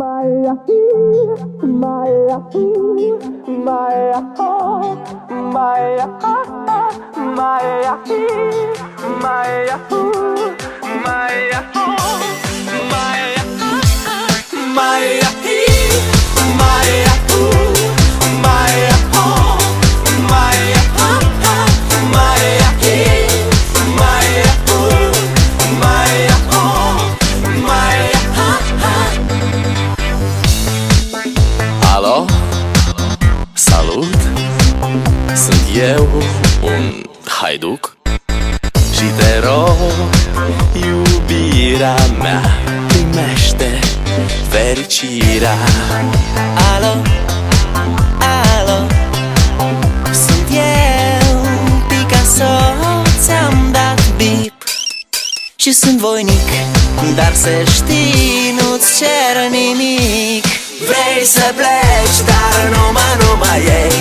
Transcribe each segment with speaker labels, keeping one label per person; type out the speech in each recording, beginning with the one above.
Speaker 1: Maya, Maya, Maya, Maya, Maya, Maya, Maya,
Speaker 2: Alo, salut, sunt eu, un haiduc și te rog, iubirea mea, primește fericirea.
Speaker 3: Alo, alo, sunt eu, Picasso, ți-am dat bip și sunt voinic, dar să știi, nu-ți cer nimic. Vrei să pleci, dar numai ei,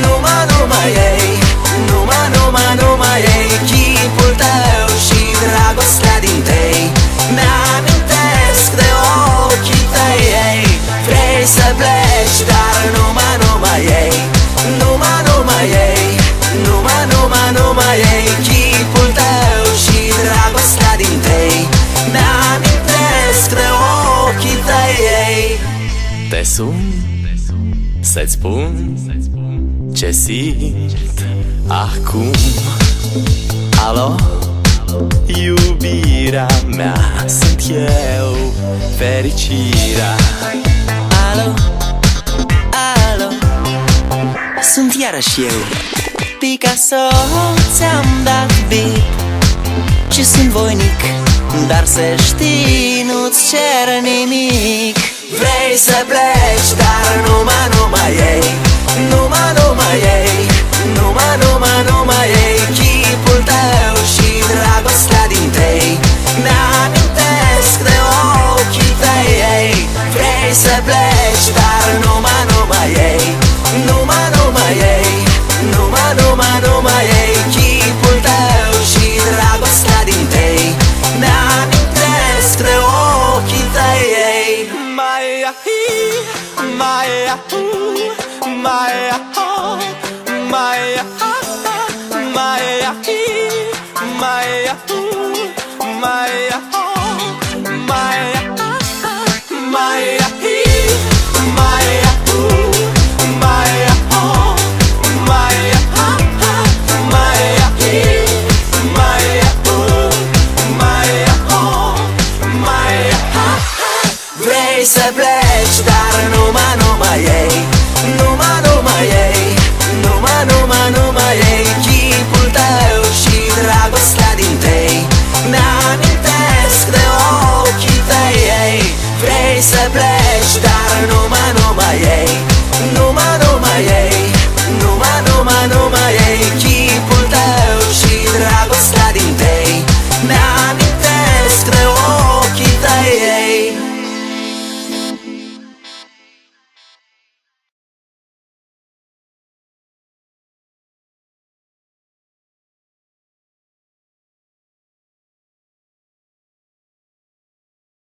Speaker 3: numai ei, numai ei, chipul tău și dragostea din tei mi-amintesc de ochii tăi, ei. Vrei să pleci, dar numai ei, numai ei, numai ei, chipul tău și dragostea din tei mi-amintesc de ochii tăi, ei.
Speaker 2: Te sun să-ți spun ce simt acum. Alo, iubirea mea, sunt eu, fericirea.
Speaker 3: Alo, alo, sunt iarăși eu, Picasso, ți-am dat bip și sunt voinic, dar să știi, nu-ți cer nimic. Vrei să pleci, dar numai ei, numai ei, numai ei, chipul tău și dragostea din tei mi-amintesc de ochii tăi, ei. Vrei să pleci, dar numai ei, numai ei, numai ei, chipul tău și dragostea din tei mi-amintesc de ochii tăi, ei.
Speaker 2: Maya, Maya, Maya, Maya, Maya, Maya, Maya, Maya, Maya,
Speaker 3: Vrei să pleci, dar numai ei,